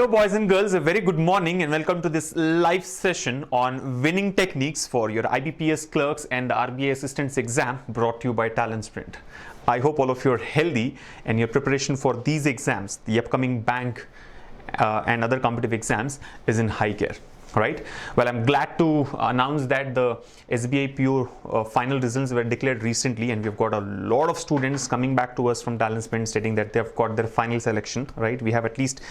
Hello boys and girls, a very good morning and welcome to this live session on winning techniques for your IBPS clerks and the RBI assistants exam brought to you by TalentSprint. I hope all of you are healthy and your preparation for these exams, the upcoming bank and other competitive exams is in high gear. Right. Well, I'm glad to announce that the SBI PO final results were declared recently, and we've got a lot of students coming back to us from TalentSprint stating that they've got their final selection. Right. We have at least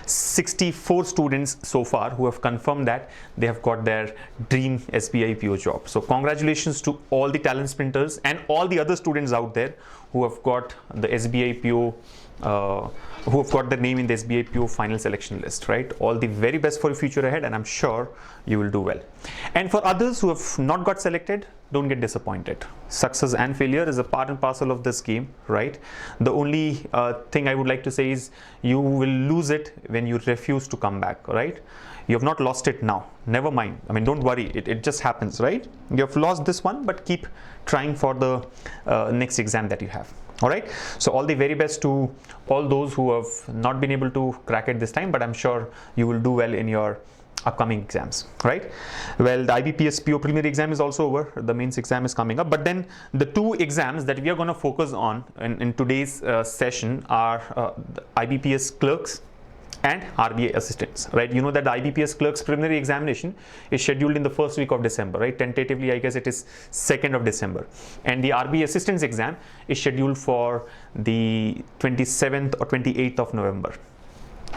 64 students so far who have confirmed that they have got their dream SBI PO job. So congratulations to all the TalentSprinters and all the other students out there who have got the SBI PO who have got their name in the SBI PO final selection list, right? All the very best for your future ahead, and I'm sure you will do well. And for others who have not got selected, don't get disappointed. Success and failure is a part and parcel of this game, right? The only thing I would like to say is you will lose it when you refuse to come back, right? You have not lost it now. Never mind. I mean, don't worry. It just happens, right? You have lost this one, but keep trying for the next exam that you have. All right. So all the very best to all those who have not been able to crack it this time, but I'm sure you will do well in your upcoming exams, right? Well, the IBPS PO preliminary exam is also over. The mains exam is coming up, but then the two exams that we are going to focus on in today's session are the IBPS clerks and RBI assistants, right? You know that the IBPS clerks preliminary examination is scheduled in the first week of December, right? Tentatively, I guess it is 2nd of December. And the RBI assistants exam is scheduled for the 27th or 28th of November.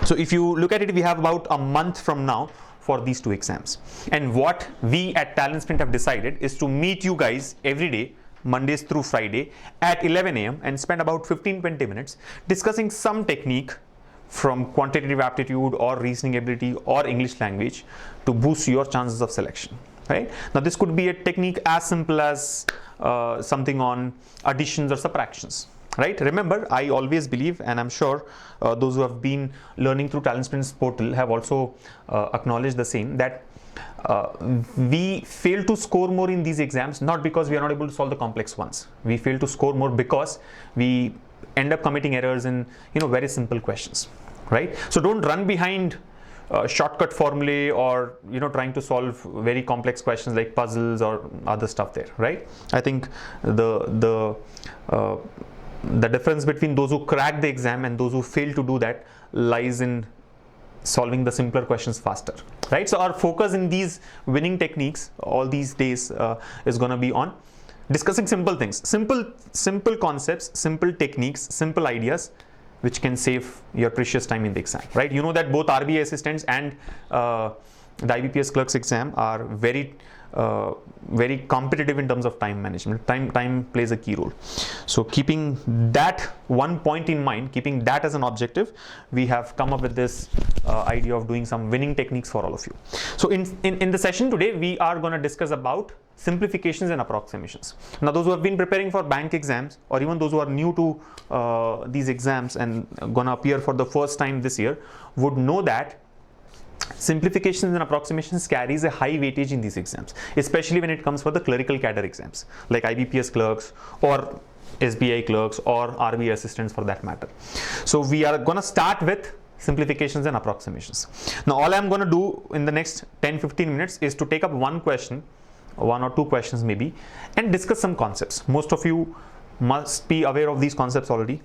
So if you look at it, we have about a month from now for these two exams. And what we at TalentSprint have decided is to meet you guys every day, Mondays through Friday at 11 a.m. and spend about 15-20 minutes discussing some technique from quantitative aptitude or reasoning ability or English language to boost your chances of selection, right? Now this could be a technique as simple as something on additions or subtractions, right? Remember, I always believe, and I'm sure those who have been learning through TalentSprint's portal have also acknowledged the same, that we fail to score more in these exams not because we are not able to solve the complex ones. We fail to score more because we end up committing errors in very simple questions, right? So don't run behind shortcut formulae or trying to solve very complex questions like puzzles or other stuff there, right? I think the difference between those who crack the exam and those who fail to do that lies in solving the simpler questions faster, right? So our focus in these winning techniques all these days is going to be on discussing simple things, simple concepts, simple techniques, simple ideas which can save your precious time in the exam, right? You know that both RBI assistants and the IBPS clerks exam are very competitive in terms of time management. Time plays a key role. So keeping that one point in mind, keeping that as an objective, we have come up with this idea of doing some winning techniques for all of you. So in the session today, we are going to discuss about simplifications and approximations. Now those who have been preparing for bank exams or even those who are new to these exams and going to appear for the first time this year would know that simplifications and approximations carries a high weightage in these exams, especially when it comes for the clerical cadre exams like IBPS clerks or SBI clerks or RBI assistants for that matter. So we are going to start with simplifications and approximations. Now all I'm going to do in the next 10-15 minutes is to take up one or two questions maybe and discuss some concepts. Most of you must be aware of these concepts already.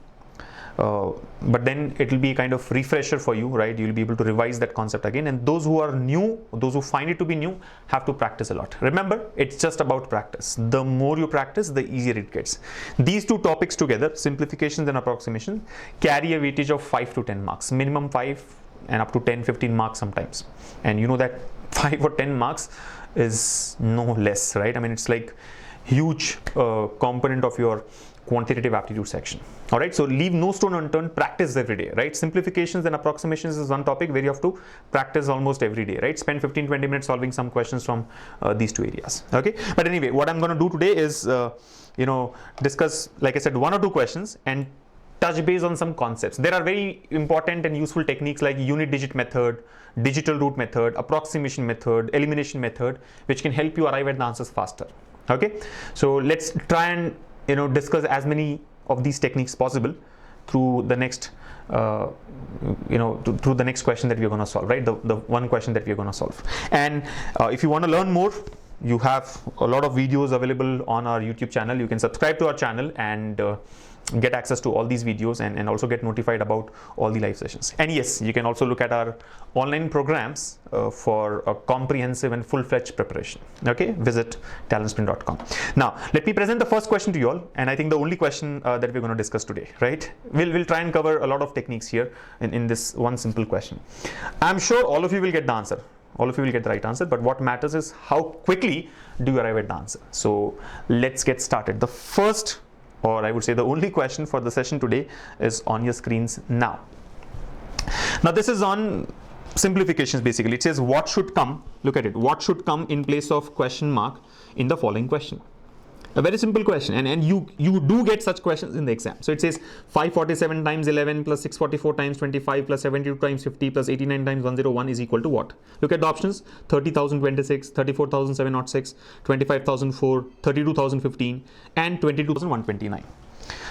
But then it will be a kind of refresher for you, right? You'll be able to revise that concept again. And those who are new, those who find it to be new, have to practice a lot. Remember, it's just about practice. The more you practice, the easier it gets. These two topics together, simplifications and approximation, carry a weightage of 5 to 10 marks, minimum 5 and up to 10-15 marks sometimes. And you know that 5 or 10 marks is no less, right? I mean, it's like huge component of your quantitative aptitude section. All right, so leave no stone unturned, practice every day, right? Simplifications and approximations is one topic where you have to practice almost every day, right? Spend 15-20 minutes solving some questions from these two areas, okay? But anyway, what I'm going to do today is discuss, like I said, one or two questions and touch base on some concepts. There are very important and useful techniques like unit digit method, digital root method, approximation method, elimination method, which can help you arrive at the answers faster, okay? So let's try and discuss as many of these techniques possible through the next through the next question that we're going to solve, right? The one question that we're going to solve. And if you want to learn more, you have a lot of videos available on our YouTube channel. You can subscribe to our channel and get access to all these videos and also get notified about all the live sessions. And yes, you can also look at our online programs for a comprehensive and full-fledged preparation. Okay, visit TalentSprint.com. Now, let me present the first question to you all, and I think the only question that we're going to discuss today, right? We'll try and cover a lot of techniques here in this one simple question. I'm sure all of you will get the answer. All of you will get the right answer, but what matters is how quickly do you arrive at the answer. So let's get started. The first, or I would say the only question for the session today is on your screens now. Now this is on simplifications basically. It says what should come, look at it, what should come in place of question mark in the following question. A very simple question, and you do get such questions in the exam. So it says 547 times 11 plus 644 times 25 plus 72 times 50 plus 89 times 101 is equal to what? Look at the options: 30,026, 34,706, 25,004, 32,015 and 22,129.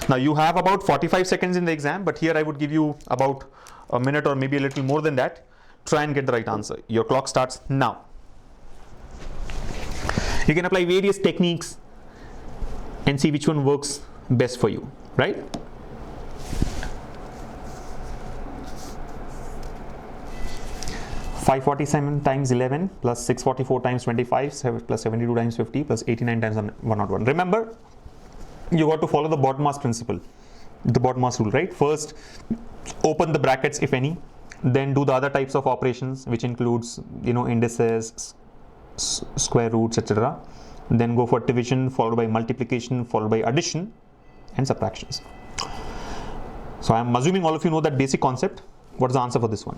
Now you have about 45 seconds in the exam, but here I would give you about a minute or maybe a little more than that. Try and get the right answer. Your clock starts now. You can apply various techniques and see which one works best for you, right? $547 times 11 plus 644 times 25 plus 72 times 50 plus 89 times 101. Remember, you got to follow the BODMAS principle, the BODMAS rule, right? First, open the brackets if any, then do the other types of operations, which includes, indices, square roots, etc. Then go for division, followed by multiplication, followed by addition and subtractions. So I'm assuming all of you know that basic concept. What is the answer for this one?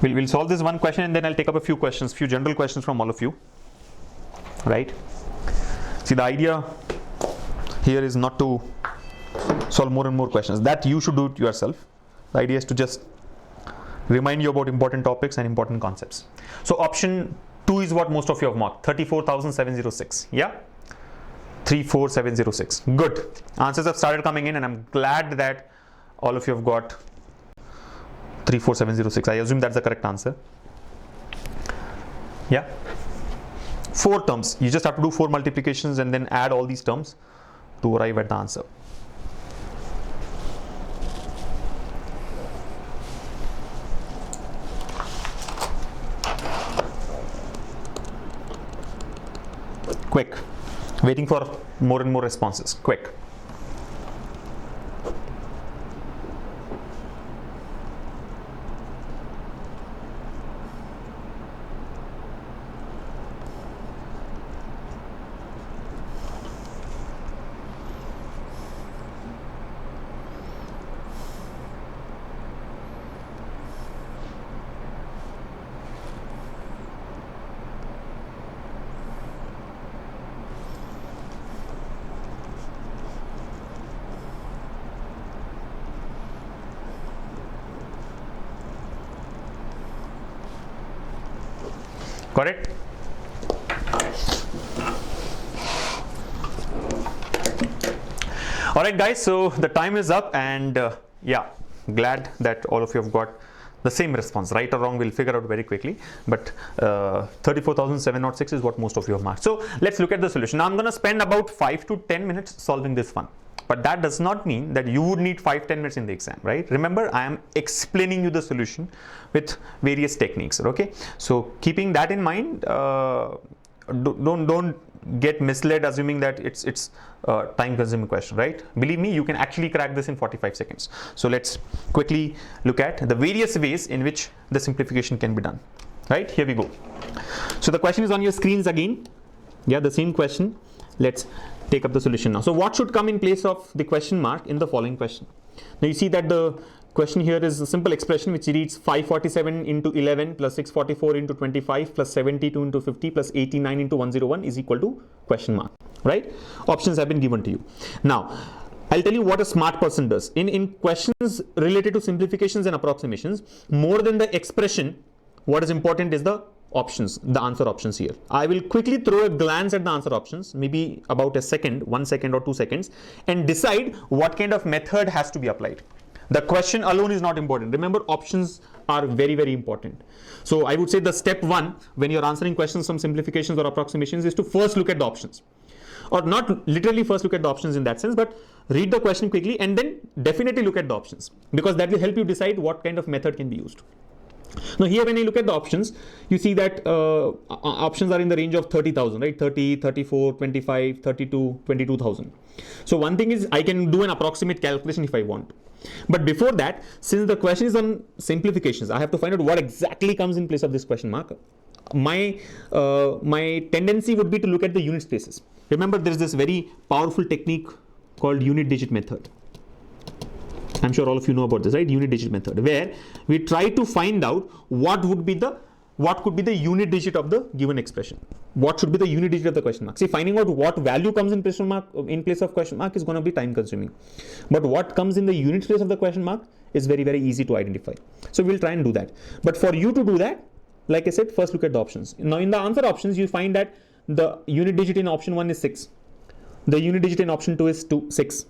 We'll solve this one question and then I'll take up a few questions, few general questions from all of you, right? See, the idea here is not to solve more and more questions. That you should do it yourself. The idea is to just remind you about important topics and important concepts. So option 2 is what most of you have marked, 34,706. Yeah, 34706. Good. Answers have started coming in, and I'm glad that all of you have got 34706. I assume that's the correct answer. Yeah. 4 terms. You just have to do 4 multiplications and then add all these terms to arrive at the answer. Quick. Waiting for more and more responses. Quick. Correct? All right, guys, so the time is up, and yeah, glad that all of you have got the same response. Right or wrong, we'll figure out very quickly, but 34,706 is what most of you have marked. So let's look at the solution. Now I'm going to spend about 5 to 10 minutes solving this one. But that does not mean that you would need 5-10 minutes in the exam, right? Remember, I am explaining you the solution with various techniques, okay? So keeping that in mind, don't get misled assuming that it's a time-consuming question, right? Believe me, you can actually crack this in 45 seconds. So let's quickly look at the various ways in which the simplification can be done, right? Here we go. So the question is on your screens again. Yeah, the same question. Let's take up the solution now. So what should come in place of the question mark in the following question? Now you see that the question here is a simple expression which reads 547 into 11 plus 644 into 25 plus 72 into 50 plus 89 into 101 is equal to question mark, right? Options have been given to you. Now I'll tell you what a smart person does. In questions related to simplifications and approximations, more than the expression, what is important is the options, the answer options here. I will quickly throw a glance at the answer options, maybe about a second, 1 second or 2 seconds, and decide what kind of method has to be applied. The question alone is not important. Remember, options are very, very important. So I would say the step 1 when you're answering questions from simplifications or approximations is to first look at the options. Or not literally first look at the options in that sense, but read the question quickly and then definitely look at the options, because that will help you decide what kind of method can be used. Now here when you look at the options, you see that options are in the range of 30,000, right? 30, 34, 25, 32, 22,000. So one thing is I can do an approximate calculation if I want. But before that, since the question is on simplifications, I have to find out what exactly comes in place of this question mark. My tendency would be to look at the unit spaces. Remember, there is this very powerful technique called unit digit method. I'm sure all of you know about this, right? Unit digit method, where we try to find out what could be the unit digit of the given expression. What should be the unit digit of the question mark? See, finding out what value comes in place of question mark is going to be time consuming. But what comes in the unit place of the question mark is very, very easy to identify. So we'll try and do that. But for you to do that, like I said, first look at the options. Now in the answer options, you find that the unit digit in option 1 is 6. The unit digit in option 2 is 6.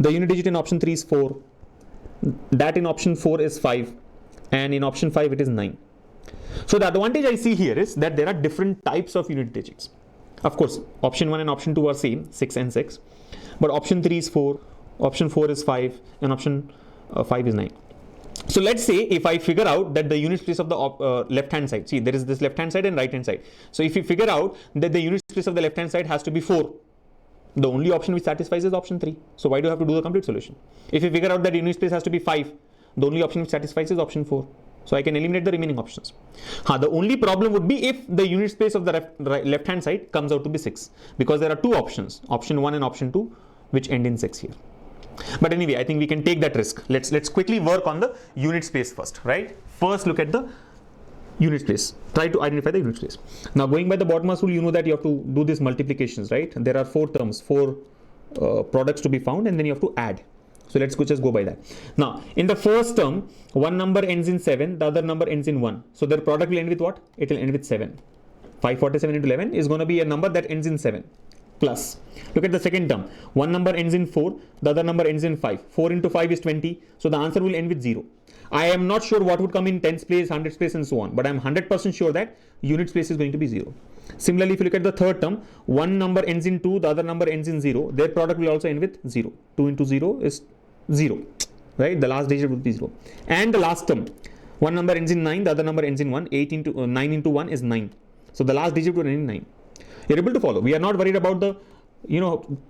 The unit digit in option 3 is 4. That in option 4 is 5. And in option 5 it is 9. So the advantage I see here is that there are different types of unit digits. Of course, option 1 and option 2 are same, 6 and 6. But option 3 is 4, option 4 is 5, and option 5 is 9. So let's say if I figure out that the unit space of the left hand side, see there is this left hand side and right hand side. So if you figure out that the unit space of the left hand side has to be 4, the only option which satisfies is option 3. So why do I have to do the complete solution? If you figure out that unit space has to be 5, the only option which satisfies is option 4. So I can eliminate the remaining options. The only problem would be if the unit space of the left hand side comes out to be 6, because there are 2 options, option 1 and option 2, which end in 6 here. But anyway, I think we can take that risk. Let's quickly work on the unit space first, right? First look at the unit space. Try to identify the unit space. Now going by the Bodmas rule, you know that you have to do these multiplications, right? There are 4 terms, 4 products to be found, and then you have to add. So let's just go by that. Now in the first term, one number ends in 7, the other number ends in 1. So their product will end with what? It will end with 7. 547 into 11 is going to be a number that ends in 7. Plus, look at the second term. One number ends in 4, the other number ends in 5. 4 into 5 is 20. So the answer will end with 0. I am not sure what would come in tens place, hundreds place, and so on. But I'm 100% sure that unit space is going to be 0. Similarly, if you look at the third term, one number ends in 2, the other number ends in 0. Their product will also end with 0. 2 into 0 is 0. Right? The last digit would be 0. And the last term, one number ends in 9, the other number ends in 1. 9 into 1 is 9. So the last digit would end in 9. You're able to follow. We are not worried about the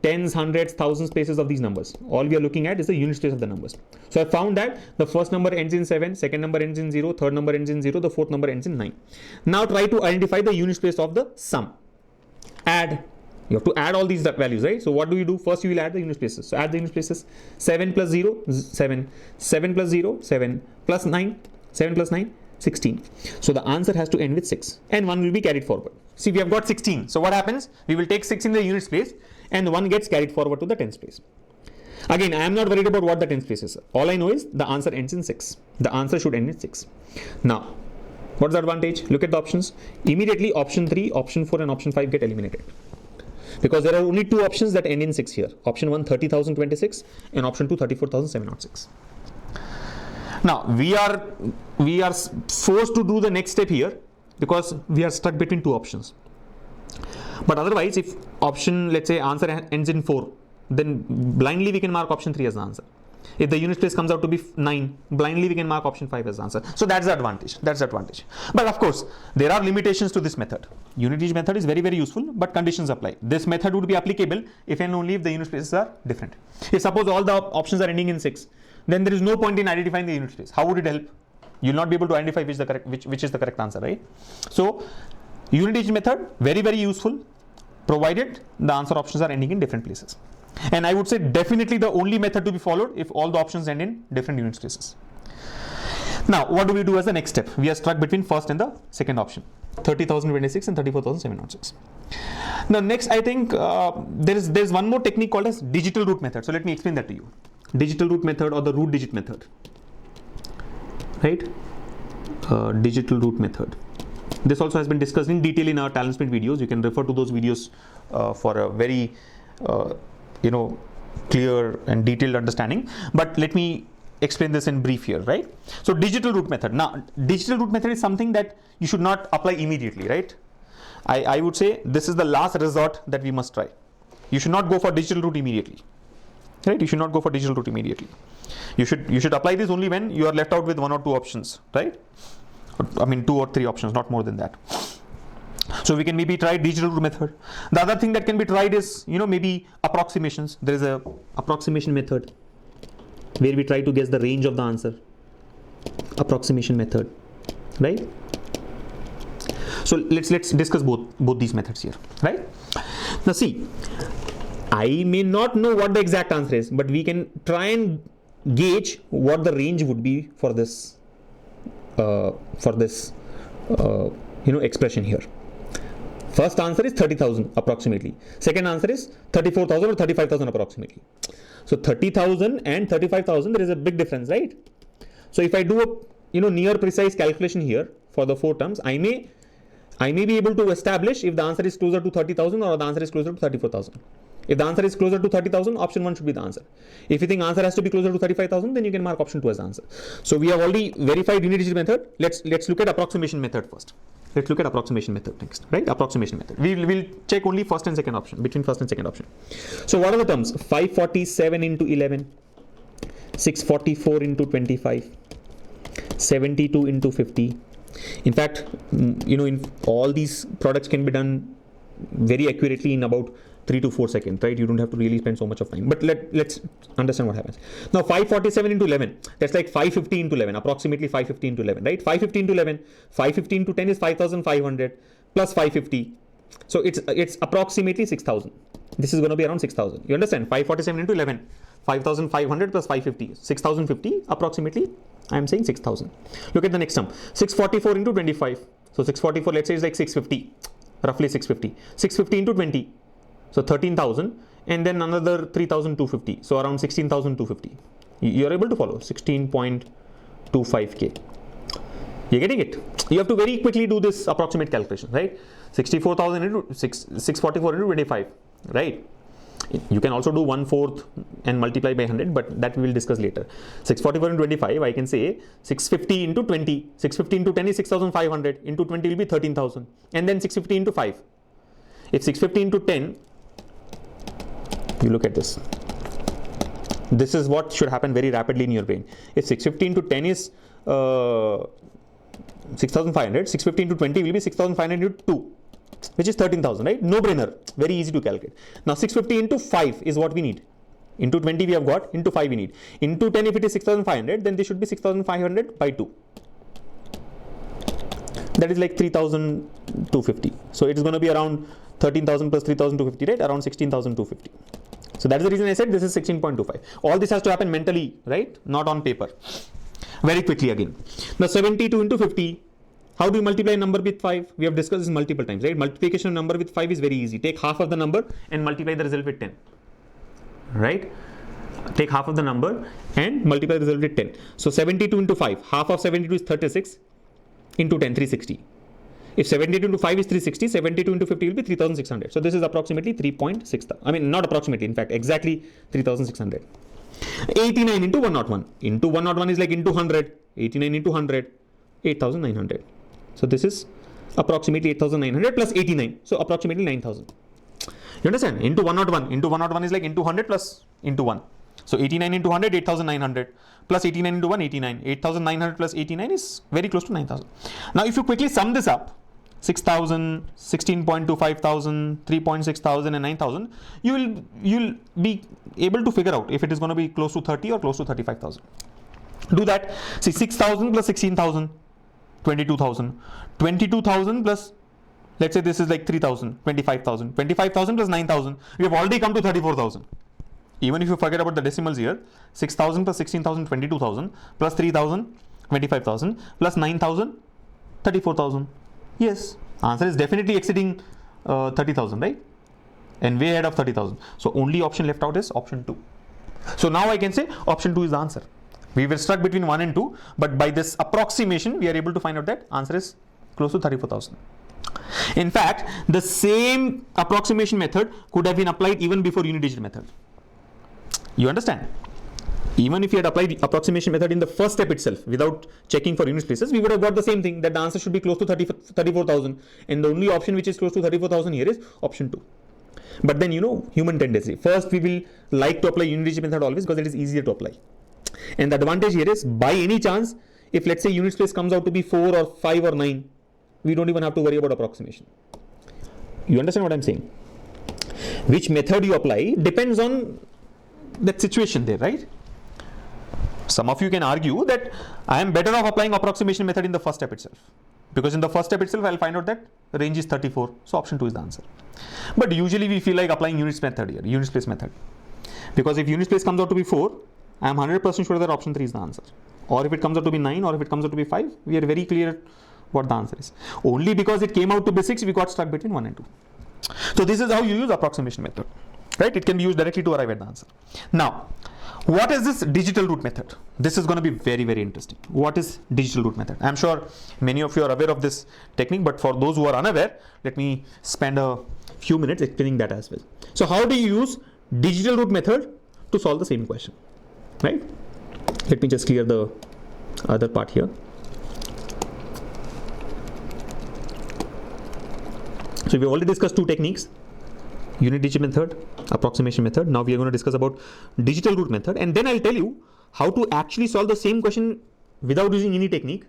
tens, hundreds, thousands spaces of these numbers. All we are looking at is the unit space of the numbers. So I found that the first number ends in 7, second number ends in 0, third number ends in 0, the fourth number ends in 9. Now try to identify the unit space of the sum. Add. You have to add all these values, right? So what do you do? First you will add the unit spaces. So add the unit spaces. 7 plus 0, 7. 7 plus 0, 7. Plus 9, 7 plus 9, 16. So the answer has to end with 6. And 1 will be carried forward. See, we have got 16. So what happens? We will take 6 in the unit space and 1 gets carried forward to the tens place. Again, I am not worried about what the tens place is. All I know is the answer ends in 6. The answer should end in 6. Now, what's the advantage? Look at the options. Immediately option 3, option 4 and option 5 get eliminated. Because there are only 2 options that end in 6 here. Option 1, 30,026 and option 2, 34,706. Now, we are forced to do the next step here, because we are stuck between 2 options. But otherwise, if option, let's say answer ends in 4, then blindly we can mark option 3 as the answer. If the unit space comes out to be 9, blindly we can mark option 5 as the answer. So that's the advantage. But of course, there are limitations to this method. Unit digit method is very, very useful, but conditions apply. This method would be applicable if and only if the unit spaces are different. If suppose all the options are ending in 6, then there is no point in identifying the unit space. How would it help? You will not be able to identify which is the correct answer, right? So unit digit method, very, very useful, provided the answer options are ending in different places. And I would say definitely the only method to be followed if all the options end in different unit spaces. Now, what do we do as the next step? We are stuck between first and the second option, 30,026 and 34,706. Now, next, I think there's one more technique called as digital root method. So let me explain that to you. Digital root method or the root digit method, right? Digital root method. This also has been discussed in detail in our TalentSprint videos. You can refer to those videos for a very clear and detailed understanding. But let me explain this in brief here, right? So digital route method. Now, digital route method is something that you should not apply immediately, right? I would say this is the last resort that we must try. You should not go for digital route immediately, right? You should not go for digital route immediately. You should apply this only when you are left out with 1 or 2 options, right? I mean 2 or 3 options, not more than that. So we can maybe try digital route method. The other thing that can be tried is, maybe approximations. There is a approximation method where we try to guess the range of the answer. Approximation method, right? So let's discuss both these methods here, right? Now see, I may not know what the exact answer is, but we can try and gauge what the range would be for this expression here. First answer is 30,000 approximately. Second answer is 34,000 or 35,000 approximately. So 30,000 and 35,000, there is a big difference, right? So if I do a near precise calculation here for the 4 terms, I may be able to establish if the answer is closer to 30,000 or the answer is closer to 34,000. If the answer is closer to 30,000, option 1 should be the answer. If you think answer has to be closer to 35,000, then you can mark option 2 as the answer. So we have already verified unidigit method. Let's look at approximation method first. Let's look at approximation method next, right? Approximation method. We'll check only first and second option, between first and second option. So what are the terms? 547 into 11, 644 into 25, 72 into 50. In fact, in all these products can be done very accurately in about 3 to 4 seconds, right? You don't have to really spend so much of time. But let's understand what happens. Now 547 into 11, that's like 550 into 11, approximately 550 into 11, right? 550 into 11, 550 into 10 is 5,500 plus 550. So it's approximately 6,000. This is going to be around 6,000. You understand? 547 into 11, 5,500 plus 550, 6,050 approximately. I am saying 6,000. Look at the next term. 644 into 25. So 644, let's say, is like 650, roughly 650. 650 into 20. So 13,000, and then another 3,250. So around 16,250. You are able to follow 16.25k. You're getting it? You have to very quickly do this approximate calculation, right? 64,000 into 644 into 25, right? You can also do 1/4 and multiply by 100, but that we will discuss later. 644 into 25, I can say 650 into 20. 650 into 10 is 6,500. Into 20 will be 13,000. And then 650 into 5. If 650 into 10, you look at this. This is what should happen very rapidly in your brain. If 650 into 10 is 6,500, 650 into 20 will be 6,500 into 2, which is 13,000, right? No brainer. Very easy to calculate. Now 650 into 5 is what we need. Into 20 we have got, into 5 we need. Into 10, if it is 6,500, then this should be 6,500 by 2. That is like 3,250. So it is going to be around 13,000 plus 3,250, right? Around 16,250. So that is the reason I said this is 16.25. All this has to happen mentally, right? Not on paper. Very quickly again. Now 72 into 50. How do you multiply a number with 5? We have discussed this multiple times, right? Multiplication of number with 5 is very easy. Take half of the number and multiply the result with 10. Right? Take half of the number and multiply the result with 10. So 72 into 5. Half of 72 is 36 into 10, 360. If 72 into 5 is 360, 72 into 50 will be 3,600. So this is approximately 3.6. I mean, not approximately, in fact, exactly 3,600. 89 into 101. Into 101 is like into 100. 89 into 100, 8,900. So this is approximately 8,900 plus 89. So approximately 9,000. You understand? Into 101. Into 101 is like into 100 plus into 1. So 89 into 100, 8,900 plus 89 into 1, 89. 8,900 plus 89 is very close to 9,000. Now if you quickly sum this up, 6,000, 16.25 thousand, 3.6 thousand and 9,000, you'll be able to figure out if it is going to be close to 30 or close to 35,000. Do that. See, 6,000 plus 16,000, 22,000. 22,000 plus, let's say this is like 3,000, 25,000. 25,000 plus 9,000. We have already come to 34,000. Even if you forget about the decimals here, 6,000 plus 16,000, 22,000 plus 3,000, 25,000 plus 9,000, 34,000. Yes, answer is definitely exceeding 30,000, right? And way ahead of 30,000. So only option left out is option 2. So now I can say option 2 is the answer. We were stuck between 1 and 2, but by this approximation, we are able to find out that answer is close to 34,000. In fact, the same approximation method could have been applied even before unit-digit method. You understand? Even if you had applied the approximation method in the first step itself without checking for unit places, we would have got the same thing, that the answer should be close to 34,000, and the only option which is close to 34,000 here is option 2. But then, you know, human tendency. First, we will like to apply unit-digit method always because it is easier to apply. And the advantage here is, by any chance, if let's say unit place comes out to be 4 or 5 or 9, we don't even have to worry about approximation. You understand what I'm saying? Which method you apply depends on that situation there, right? Some of you can argue that I am better off applying approximation method in the first step itself, because in the first step itself I'll find out that range is 34, so option 2 is the answer. But usually we feel like applying unit method here, unit place method, because if unit place comes out to be 4, I am 100% sure that option 3 is the answer. Or if it comes out to be 9, or if it comes out to be 5, we are very clear what the answer is. Only because it came out to be 6, we got stuck between 1 and 2. So this is how you use approximation method, right? It can be used directly to arrive at the answer. Now, what is this digital root method? This is going to be very, very interesting. What is digital root method? I'm sure many of you are aware of this technique, but for those who are unaware, let me spend a few minutes explaining that as well. So how do you use digital root method to solve the same question, right? Let me just clear the other part here. So we already discussed two techniques, unit-digit method, approximation method. Now we are going to discuss about digital root method, and then I'll tell you how to actually solve the same question without using any technique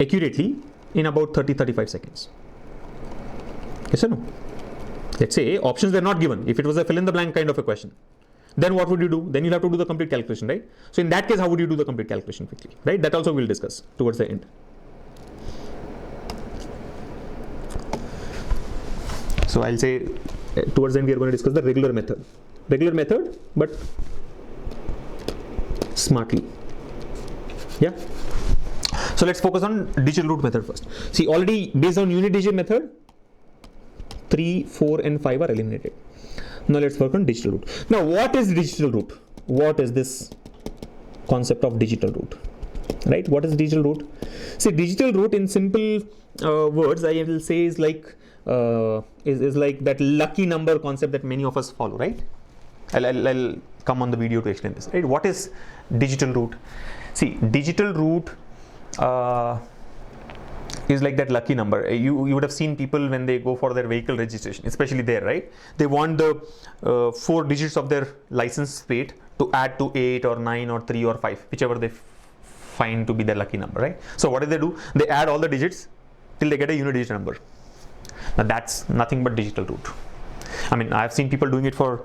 accurately in about 30-35 seconds. Yes or no? Let's say options were not given. If it was a fill in the blank kind of a question, then what would you do? Then you'll have to do the complete calculation, right? So in that case, how would you do the complete calculation quickly, right? That also we'll discuss towards the end. So I'll say towards the end we are going to discuss the regular method, but smartly. Yeah. So let's focus on digital root method first. See, already based on unit-digit method, 3, 4, and 5 are eliminated. Now let's work on digital root. Now, what is digital root? What is this concept of digital root? Right? What is digital root? See, digital root in simple words, I will say is like that lucky number concept that many of us follow, right? I'll come on the video to explain this, right? What is digital root? See, digital root is like that lucky number. You would have seen people when they go for their vehicle registration, especially there, right? They want the 4 digits of their license plate to add to 8 or 9 or 3 or 5, whichever they find to be their lucky number, right? So what do? They add all the digits till they get a unit digit number. Now that's nothing but digital root. I mean, I've seen people doing it for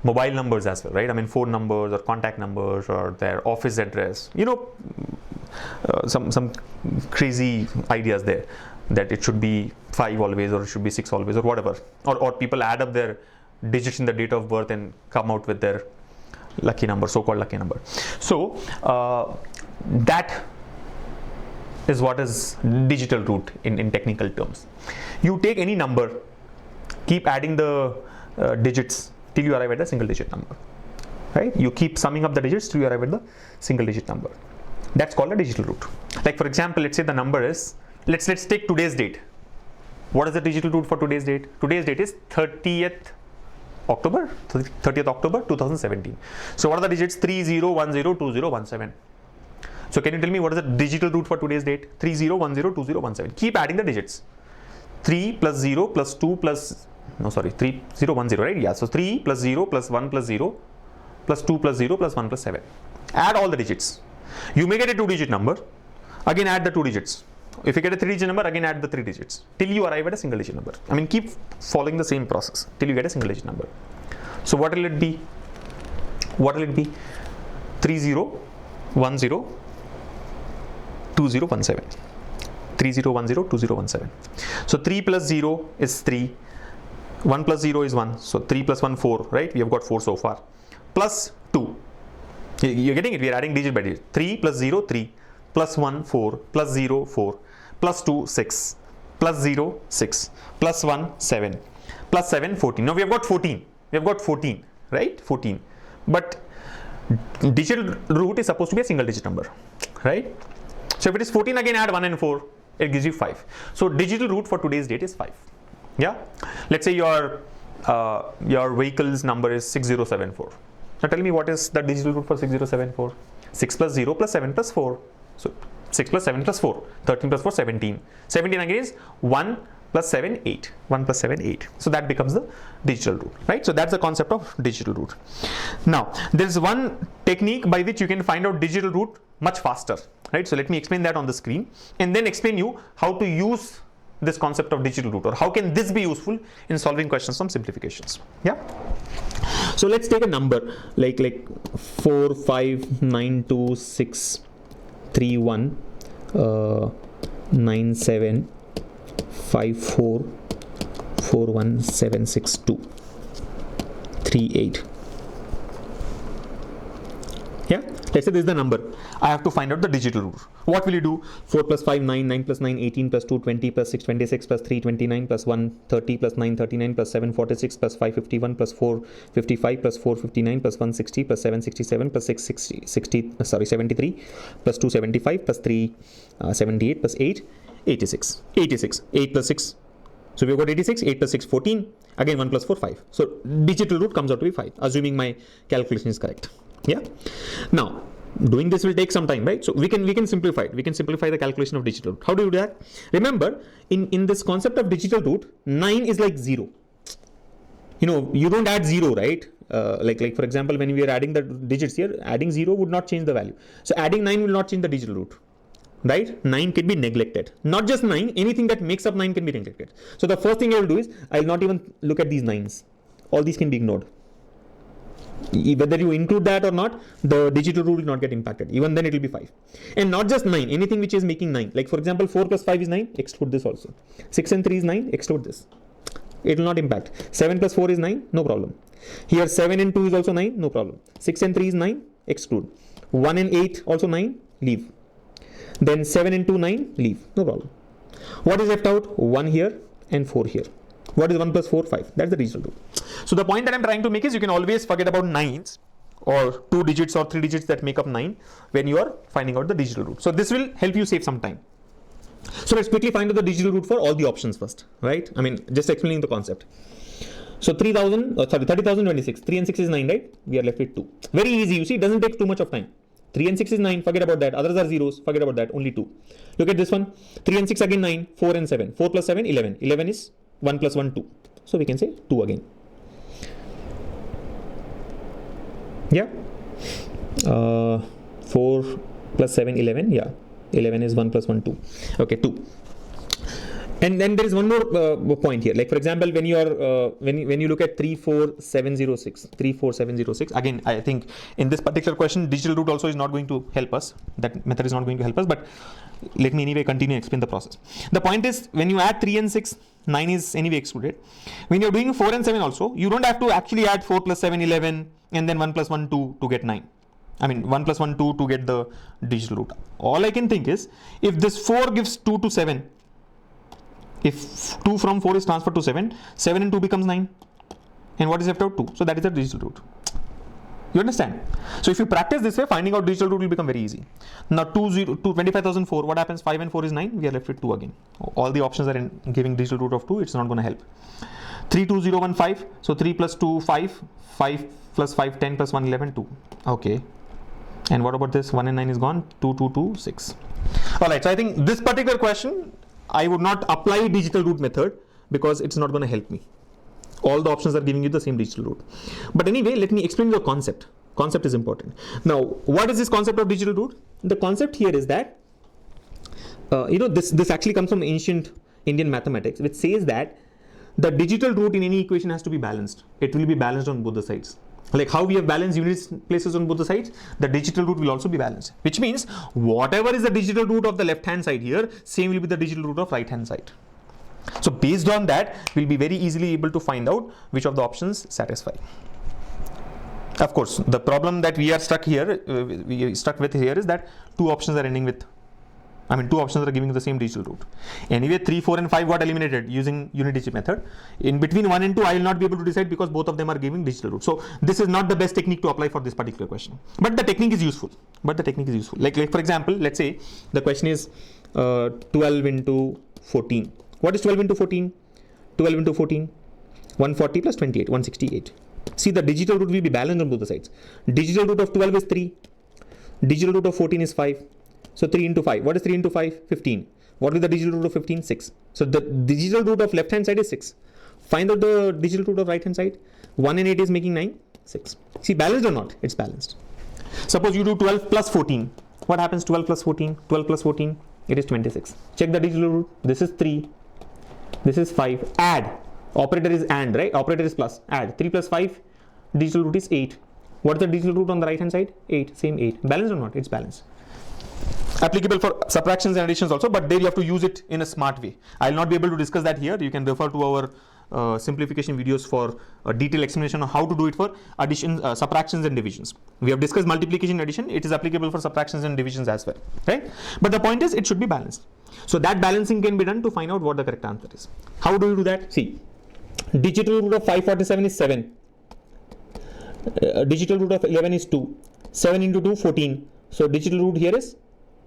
mobile numbers as well, right? I mean, phone numbers or contact numbers or their office address, you know, some crazy ideas there that it should be 5 always or it should be 6 always or whatever, or people add up their digits in the date of birth and come out with their lucky number, so-called lucky number. So that is what is digital root in technical terms. You take any number, keep adding the digits till you arrive at a single digit number, right? You keep summing up the digits till you arrive at the single digit number. That's called a digital root. Like for example, let's say the number is, let's take today's date. What is the digital root for today's date? Today's date is 30th October 2017. So what are the digits? 30102017. So can you tell me what is the digital root for today's date? 30102017. Keep adding the digits. 3 plus 0 plus 2 plus, no sorry, 3010, right? Yeah, so 3 plus 0 plus 1 plus 0 plus 2 plus 0 plus 1 plus 7. Add all the digits. You may get a 2-digit number. Again add the 2 digits. If you get a 3-digit number, again add the 3 digits till you arrive at a single digit number. I mean, keep following the same process till you get a single digit number. So what will it be? 30102017. 30102017. So 3 plus 0 is 3. 1 plus 0 is 1. So 3 plus 1, 4, right? We have got 4 so far. Plus 2. You're getting it? We are adding digit by digit. 3 plus 0, 3. Plus 1, 4. Plus 0, 4. Plus 2, 6. Plus 0, 6. Plus 1, 7. Plus 7, 14. Now we have got 14. We have got 14, right? 14. But digital root is supposed to be a single digit number, right? So if it is 14, again add 1 and 4. it gives you 5. So digital root for today's date is 5. Yeah, let's say your vehicle's number is 6074. Now tell me, what is the digital root for 6074? 6 plus 0 plus 7 plus 4. So 6 plus 7 plus 4, 13 plus 4, 17. 17 again is 1 plus 7, 8. 1 plus 7, 8. So that becomes the digital root, right? So that's the concept of digital root. Now, there is one technique by which you can find out digital root much faster, right? So let me explain that on the screen and then explain you how to use this concept of digital root, or how can this be useful in solving questions from simplifications. Yeah. So let's take a number like 4, 5, 9, 2, 6, 3, 1, 9, 7, 5, 4, 4, 1, 7, 6, 2, 3, 8. Yeah, let's say this is the number. I have to find out the digital root. What will you do? 4 plus 5, 9, 9 plus 9, 18 plus 2, 20 plus 6, 26 plus 3, 29 plus 1, 30 plus 9, 39 plus 7, 46 plus 5, 51 plus 4, 55 plus 4, 59 plus 1, 60 plus 7, 67 plus 6, 73 plus 2, 75 plus 3, 78 plus 8, 86. 86. 8 plus 6. So we've got 86, 8 plus 6, 14. Again 1 plus 4, 5. So digital root comes out to be 5, assuming my calculation is correct. Yeah. Now, doing this will take some time, right? So we can simplify it. We can simplify the calculation of digital root. How do you do that? Remember, in this concept of digital root, 9 is like 0. You know, you don't add 0, right? Like for example, when we are adding the digits here, adding 0 would not change the value. So adding 9 will not change the digital root, right? 9 can be neglected. Not just 9, anything that makes up 9 can be neglected. So the first thing I will do is, I will not even look at these 9s. All these can be ignored. Whether you include that or not, the digital root will not get impacted. Even then it will be 5. And not just 9, anything which is making 9. Like for example, 4 plus 5 is 9, exclude this also. 6 and 3 is 9, exclude this. It will not impact. 7 plus 4 is 9, no problem. Here 7 and 2 is also 9, no problem. 6 and 3 is 9, exclude. 1 and 8 also 9, leave. Then 7 and 2, 9, leave, no problem. What is left out? 1 here and 4 here. What is 1 plus 4? 5. That's the digital root. So the point that I'm trying to make is, you can always forget about 9s or 2 digits or 3 digits that make up 9 when you are finding out the digital root. So this will help you save some time. So let's quickly find out the digital root for all the options first, right? I mean, just explaining the concept. So 30,026. 3 and 6 is 9, right? We are left with 2. Very easy. You see, it doesn't take too much of time. 3 and 6 is 9. Forget about that. Others are zeros. Forget about that. Only 2. Look at this one. 3 and 6 again 9. 4 and 7. 4 plus 7, 11. 11 is 1 plus 1, 2. So we can say 2 again. Yeah. 4 plus 7, 11. Yeah. 11 is 1 plus 1, 2. Okay, 2. And then there is one more point here. Like for example, when you are when you look at 34706, 34706. Again, I think in this particular question, digital root also is not going to help us. That method is not going to help us. But let me anyway continue to explain the process. The point is, when you add 3 and 6, 9 is anyway excluded. When you're doing 4 and 7 also, you don't have to actually add 4 plus 7, 11, and then 1 plus 1, 2 to get 9. I mean 1 plus 1, 2 to get the digital root. All I can think is, if this 4 gives 2 to 7, if 2 from 4 is transferred to 7, 7 and 2 becomes 9. And what is left out? 2. So that is the digital root. You understand? So if you practice this way, finding out digital root will become very easy. Now 25,004, what happens? 5 and 4 is 9. We are left with 2 again. All the options are in giving digital root of 2. It's not going to help. 32015. So 3 plus 2, 5. 5 plus 5, 10 plus 1, 11, 2. Okay. And what about this? 1 and 9 is gone. 2, 2, 2, 6. Alright, so I think this particular question, I would not apply digital root method because it's not going to help me. All the options are giving you the same digital root. But anyway, let me explain the concept. Concept is important. Now, what is this concept of digital root? The concept here is that, this actually comes from ancient Indian mathematics, which says that the digital root in any equation has to be balanced. It will be balanced on both the sides. Like how we have balanced unit places on both the sides, the digital root will also be balanced. Which means whatever is the digital root of the left hand side here, same will be the digital root of right hand side. So based on that, we'll be very easily able to find out which of the options satisfy. Of course, the problem that we are stuck with here is that 2 options are ending with I mean, two options are giving the same digital root. Anyway, 3, 4 and 5 got eliminated using unit-digit method. In between 1 and 2, I will not be able to decide because both of them are giving digital root. So this is not the best technique to apply for this particular question. But the technique is useful. Like for example, let's say the question is 12 into 14. What is 12 into 14? 12 into 14, 140 plus 28, 168. See, the digital root will be balanced on both the sides. Digital root of 12 is 3. Digital root of 14 is 5. So 3 into 5. What is 3 into 5? 15. What is the digital root of 15? 6. So the digital root of left hand side is 6. Find out the digital root of right hand side. 1 and 8 is making 9. 6. See, balanced or not? It's balanced. Suppose you do 12 plus 14. What happens? 12 plus 14. 12 plus 14. It is 26. Check the digital root. This is 3. This is 5. Add. Operator is AND, right? Operator is plus. Add. 3 plus 5. Digital root is 8. What is the digital root on the right hand side? 8. Same 8. Balanced or not? It's balanced. Applicable for subtractions and additions also, but there you have to use it in a smart way. I will not be able to discuss that here. You can refer to our simplification videos for a detailed explanation on how to do it for addition, subtractions and divisions. We have discussed multiplication and addition. It is applicable for subtractions and divisions as well, right? But the point is, it should be balanced. So that balancing can be done to find out what the correct answer is. How do you do that? See, digital root of 547 is 7. Digital root of 11 is 2. 7 into 2, 14. So digital root here is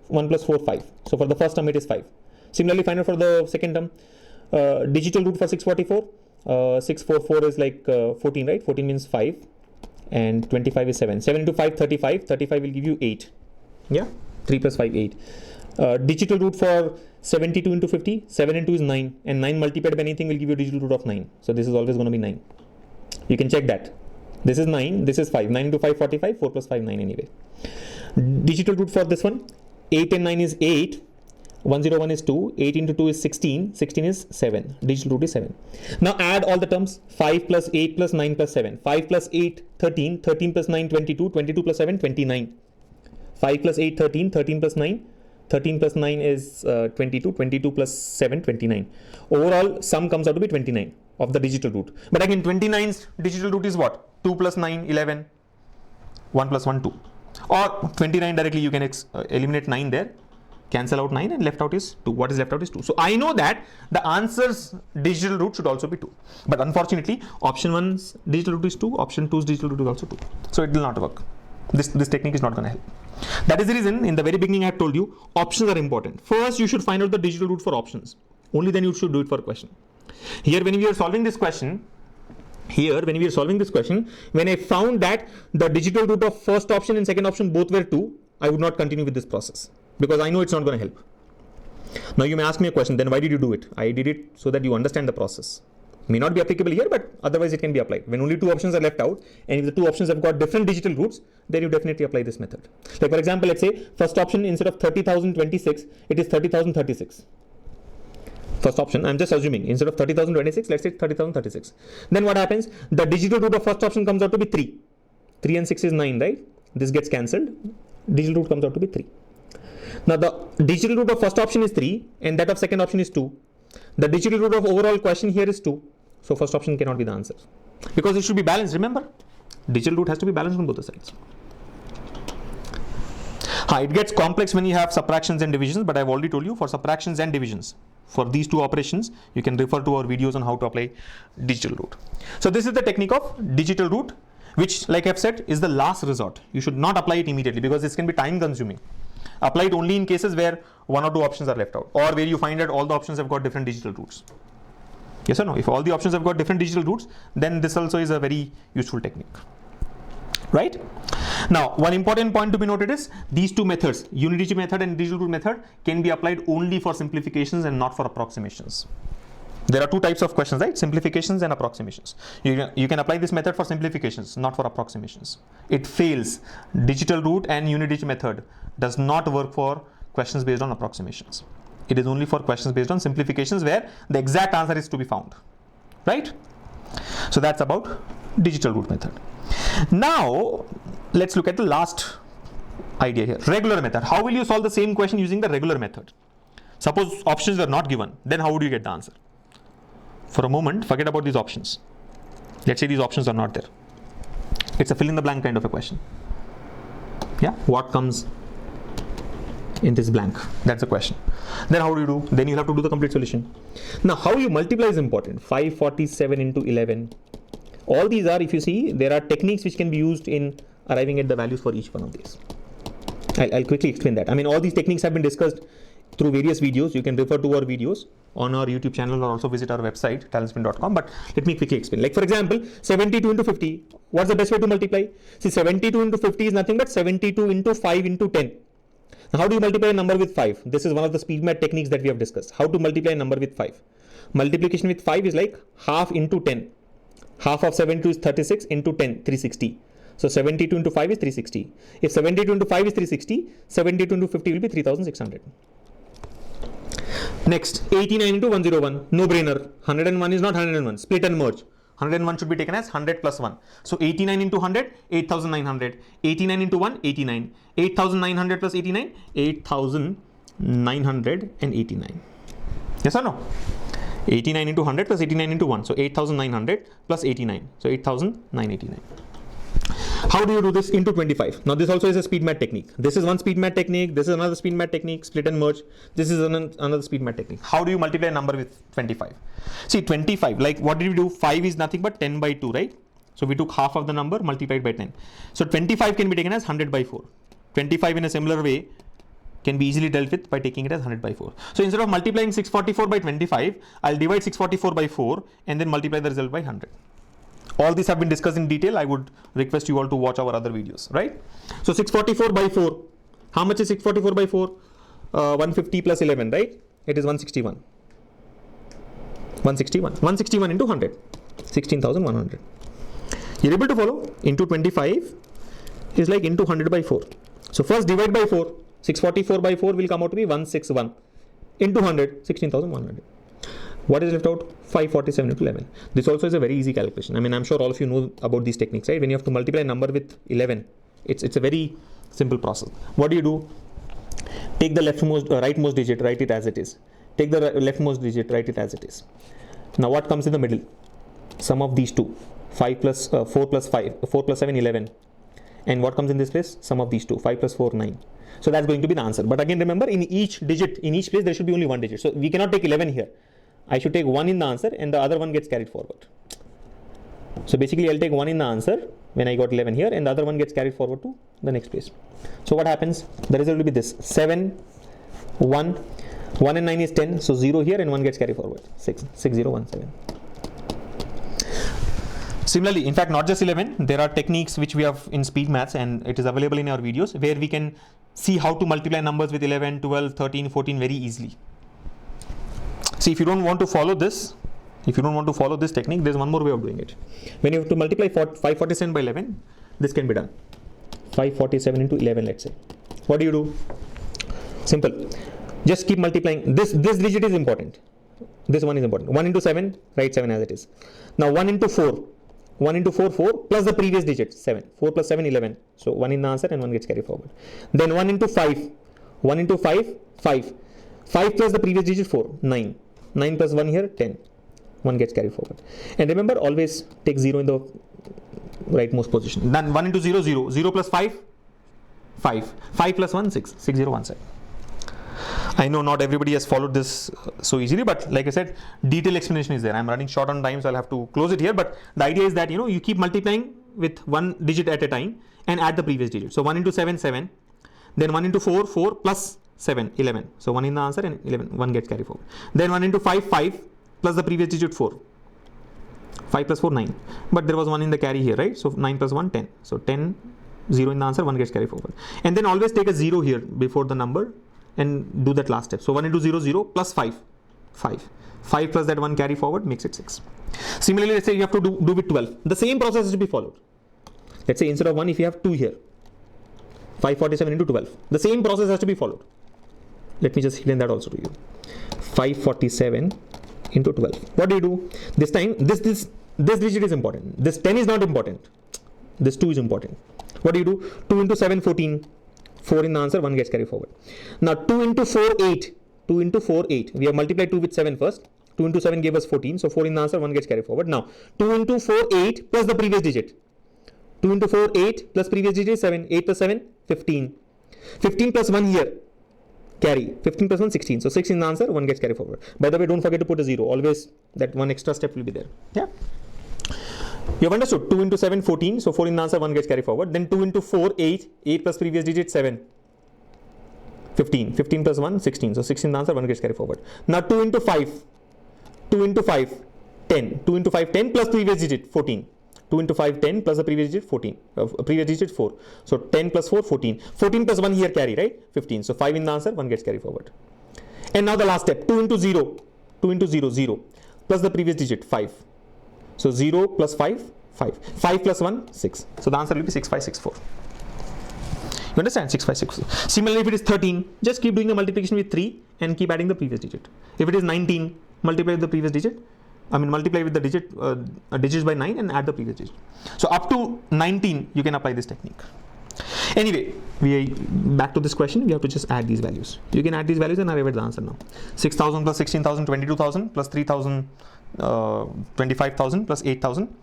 1 plus 4, 5. So for the first term, it is 5. Similarly, find out for the second term. Digital root for 644. 644 is like 14, right? 14 means 5. And 25 is 7. 7 into 5, 35. 35 will give you 8. Yeah? 3 plus 5, 8. Digital root for 72 into 50. 7 into 2 is 9. And 9 multiplied by anything will give you a digital root of 9. So this is always going to be 9. You can check that. This is 9. This is 5. 9 into 5, 45. 4 plus 5, 9 anyway. Digital root for this one. 8 and 9 is 8. 101 is 2. 8 into 2 is 16. 16 is 7. Digital root is 7. Now add all the terms. 5 plus 8 plus 9 plus 7. 5 plus 8, 13. 13 plus 9, 22. 22 plus 7, 29. 5 plus 8, 13. 13 plus 9. 13 plus 9 is 22. 22 plus 7, 29. Overall, sum comes out to be 29 of the digital root. But again, 29's digital root is what? 2 plus 9, 11. 1 plus 1, 2. Or 29 directly, you can eliminate 9 there. Cancel out 9 and left out is 2. What is left out is 2. So I know that the answer's digital root should also be 2. But unfortunately, option 1's digital root is 2. Option 2's digital root is also 2. So it will not work. This technique is not going to help. That is the reason in the very beginning I have told you options are important. First, you should find out the digital root for options. Only then you should do it for a question. Here, when we are solving this question, when I found that the digital root of first option and second option both were 2, I would not continue with this process because I know it's not going to help. Now you may ask me a question, then why did you do it? I did it so that you understand the process. May not be applicable here, but otherwise it can be applied. When only 2 options are left out and if the 2 options have got different digital roots, then you definitely apply this method. Like for example, let's say first option instead of 30,026, it is 30,036. First option, I'm just assuming, instead of 30,026, let's say 30,036. Then what happens? The digital root of first option comes out to be 3. 3 and 6 is 9, right? This gets cancelled. Digital root comes out to be 3. Now the digital root of first option is 3 and that of second option is 2. The digital root of overall question here is 2. So first option cannot be the answer. Because it should be balanced, remember? Digital root has to be balanced on both the sides. It gets complex when you have subtractions and divisions, but I've already told you for subtractions and divisions. For these 2 operations, you can refer to our videos on how to apply digital root. So this is the technique of digital root, which like I've said is the last resort. You should not apply it immediately because this can be time consuming. Apply it only in cases where 1 or 2 options are left out or where you find that all the options have got different digital roots. Yes or no? If all the options have got different digital roots, then this also is a very useful technique. Right? Now, one important point to be noted is these 2 methods, unit-digit method and digital root method, can be applied only for simplifications and not for approximations. There are 2 types of questions, right? Simplifications and approximations. You can apply this method for simplifications, not for approximations. It fails. Digital root and unit-digit method does not work for questions based on approximations. It is only for questions based on simplifications where the exact answer is to be found, right? So that's about digital root method. Now, let's look at the last idea here. Regular method. How will you solve the same question using the regular method? Suppose options were not given, then how would you get the answer? For a moment, forget about these options. Let's say these options are not there. It's a fill in the blank kind of a question. Yeah, what comes in this blank? That's the question. Then how do you do? Then you'll have to do the complete solution. Now, how you multiply is important. 547 into 11. All these are, if you see, there are techniques which can be used in arriving at the values for each one of these. I'll quickly explain that. I mean, all these techniques have been discussed through various videos. You can refer to our videos on our YouTube channel or also visit our website, talentsprint.com. But let me quickly explain. Like, for example, 72 into 50. What's the best way to multiply? See, 72 into 50 is nothing but 72 into 5 into 10. Now, how do you multiply a number with 5? This is one of the speed math techniques that we have discussed. How to multiply a number with 5? Multiplication with 5 is like half into 10. Half of 72 is 36 into 10, 360. So 72 into 5 is 360. If 72 into 5 is 360, 72 into 50 will be 3600. Next, 89 into 101. No brainer. 101 is not 101. Split and merge. 101 should be taken as 100 plus 1. So 89 into 100, 8900. 89 into 1, 89. 8900 plus 89, 8989. Yes or no? 89 into 100 plus 89 into 1. So 8900 plus 89. So 8989. How do you do this into 25? Now this also is a speed math technique. This is one speed math technique. This is another speed math technique. Split and merge. This is another speed math technique. How do you multiply a number with 25? See, 25, like what did we do? 5 is nothing but 10 by 2, right? So we took half of the number multiplied by 10. So 25 can be taken as 100 by 4. 25 in a similar way can be easily dealt with by taking it as 100 by 4. So instead of multiplying 644 by 25, I'll divide 644 by 4 and then multiply the result by 100. All these have been discussed in detail. I would request you all to watch our other videos, right? So 644 by 4. How much is 644 by 4? 150 plus 11, right? It is 161. 161. 161 into 100. 16,100. You're able to follow? Into 25 is like into 100 by 4. So first divide by 4. 644 by 4 will come out to be 161. Into 100, 16,100. What is left out? 547 into 11. This also is a very easy calculation. I mean, I'm sure all of you know about these techniques, right? When you have to multiply a number with 11, it's a very simple process. What do you do? Take the rightmost digit, write it as it is. Take the leftmost digit, write it as it is. Now what comes in the middle? Sum of these two. 4 plus 7, 11. And what comes in this place? Sum of these two. 5 plus 4, 9. So that's going to be the answer. But again, remember, in each digit, in each place, there should be only one digit. So we cannot take 11 here. I should take 1 in the answer and the other one gets carried forward. So basically, I'll take 1 in the answer when I got 11 here and the other one gets carried forward to the next place. So what happens? The result will be this. 7, 1. 1 and 9 is 10. So 0 here and 1 gets carried forward. 6, 6017. Similarly, in fact, not just 11, there are techniques which we have in speed maths and it is available in our videos where we can see how to multiply numbers with 11, 12, 13, 14 very easily. See, if you don't want to follow this, technique, there's one more way of doing it. When you have to multiply 547 by 11, this can be done. 547 into 11, let's say. What do you do? Simple. Just keep multiplying. This digit is important. This one is important. 1 into 7, write 7 as it is. Now 1 into 4. 1 into 4, 4 plus the previous digit, 7. 4 plus 7, 11. So 1 in the answer and 1 gets carried forward. Then 1 into 5. 1 into 5, 5. 5 plus the previous digit, 4. 9. 9 plus 1 here, 10. 1 gets carried forward. And remember, always take 0 in the rightmost position. Then 1 into 0, 0. 0 plus 5, 5. 5 plus 1, 6. 6017. I know not everybody has followed this so easily, but like I said, detailed explanation is there. I'm running short on time, so I'll have to close it here. But the idea is that, you keep multiplying with one digit at a time and add the previous digit. So 1 into 7, 7. Then 1 into 4, 4 plus 7, 11. So 1 in the answer and 11, 1 gets carried forward. Then 1 into 5, 5 plus the previous digit, 4. 5 plus 4, 9. But there was 1 in the carry here, right? So 9 plus 1, 10. So 10, 0 in the answer, 1 gets carried forward. And then always take a 0 here before the number and do that last step. So 1 into 0, 0 plus 5, 5. 5 plus that 1 carry forward makes it 6. Similarly, let's say you have to do with 12. The same process has to be followed. Let's say instead of 1, if you have 2 here, 547 into 12. The same process has to be followed. Let me just explain that also to you. 547 into 12. What do you do? This time, this digit is important. This 10 is not important. This 2 is important. What do you do? 2 into 7, 14. 4 in the answer, 1 gets carried forward. Now 2 into 4, 8. 2 into 4, 8. We have multiplied 2 with 7 first. 2 into 7 gave us 14. So 4 in the answer, 1 gets carried forward. Now 2 into 4, 8 plus the previous digit. 2 into 4, 8 plus previous digit, 7. 8 plus 7, 15. 15 plus 1 here. carry. 15 plus 1, 16. So 16 is the answer, 1 gets carried forward. By the way, don't forget to put a 0. Always that one extra step will be there. Yeah. You have understood. 2 into 7, 14. So 4 in the answer, 1 gets carried forward. Then 2 into 4, 8. 8 plus previous digit, 7. 15. 15 plus 1, 16. So 16 in the answer, 1 gets carried forward. Now 2 into 5. 2 into 5, 10. 2 into 5, 10 plus previous digit, 14. 2 into 5, 10 plus the previous digit, 14. Previous digit, 4. So 10 plus 4, 14. 14 plus 1 here carry, right? 15. So 5 in the answer, 1 gets carried forward. And now the last step, 2 into 0. 2 into 0, 0. Plus the previous digit, 5. So 0 plus 5, 5. 5 plus 1, 6. So the answer will be 6564. You understand? 6564. Similarly, if it is 13, just keep doing the multiplication with 3 and keep adding the previous digit. If it is 19, multiply with the previous digit. Multiply with the digits by 9 and add the previous digit. So up to 19, you can apply this technique. Anyway, back to this question, we have to just add these values. You can add these values and arrive at the answer now. 6,000 plus 16,000, 22,000 plus 3,000, 25,000 plus 8,000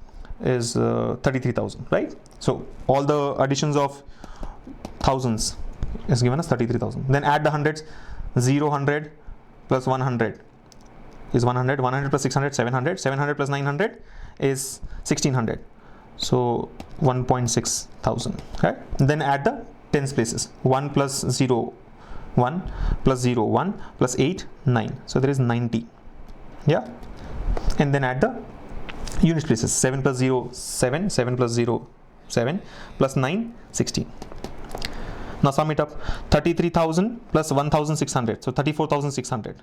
is 33,000, right? So all the additions of thousands is given as 33,000. Then add the hundreds. 0, 100 plus 100 is 100. 100 plus 600, 700. 700 plus 900 is 1600. So 1.6 thousand. Okay. Then add the tens places. 1 plus 0, 1 plus 0, 1 plus 8, 9. So there is 90. Yeah. And then add the units places. 7 plus 0, 7. 7 plus 0, 7. Plus 9, 16. Now sum it up. 33,000 plus 1,600. So 34,600.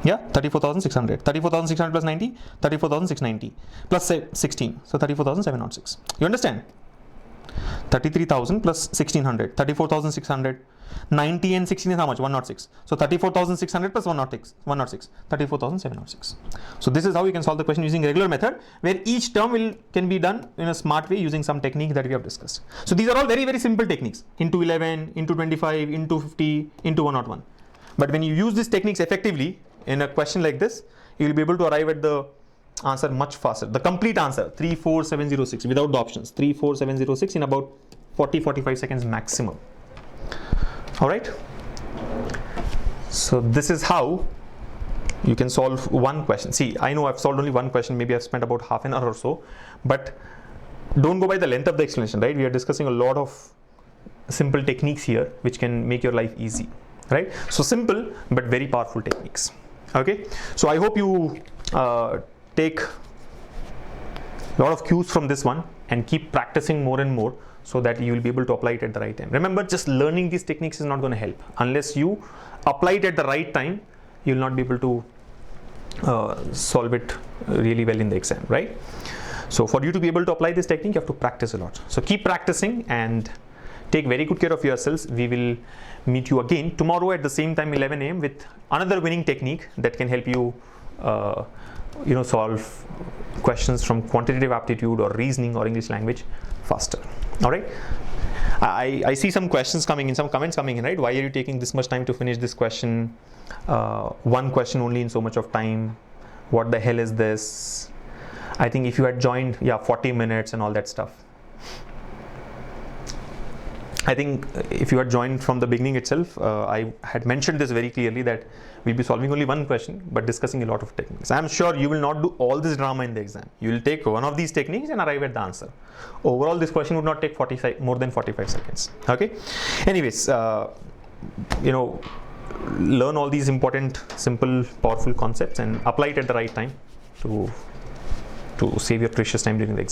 Yeah, 34,600. 34,600 plus 90, 34,690 plus 16. So 34,706. You understand? 33,000 plus 1,600. 34,600. 90 and 16 is how much? 106. So 34,600 plus 106. 34,706. So this is how you can solve the question using regular method, where each term can be done in a smart way using some technique that we have discussed. So these are all very, very simple techniques. Into 11, into 25, into 50, into 101. But when you use these techniques effectively in a question like this, you will be able to arrive at the answer much faster. The complete answer, 34706, without the options, 34706 in about 40-45 seconds maximum. All right. So this is how you can solve one question. See, I know I've solved only one question. Maybe I've spent about half an hour or so, but don't go by the length of the explanation, right? We are discussing a lot of simple techniques here, which can make your life easy, right? So simple, but very powerful techniques. Okay. So I hope you take a lot of cues from this one and keep practicing more and more, so that you will be able to apply it at the right time. Remember, just learning these techniques is not going to help. Unless you apply it at the right time, you will not be able to solve it really well in the exam, right? So for you to be able to apply this technique, you have to practice a lot. So keep practicing and take very good care of yourselves. We will meet you again tomorrow at the same time, 11 a.m. with another winning technique that can help you solve questions from quantitative aptitude or reasoning or English language faster. All right. I see some questions coming in, some comments coming in, right? Why are you taking this much time to finish this question? One question only in so much of time. What the hell is this? I think if you had joined, 40 minutes and all that stuff. I think if you had joined from the beginning itself, I had mentioned this very clearly, that we'll be solving only one question, but discussing a lot of techniques. I'm sure you will not do all this drama in the exam. You will take one of these techniques and arrive at the answer. Overall, this question would not take more than 45 seconds. Okay. Anyways, learn all these important, simple, powerful concepts and apply it at the right time to save your precious time during the exam.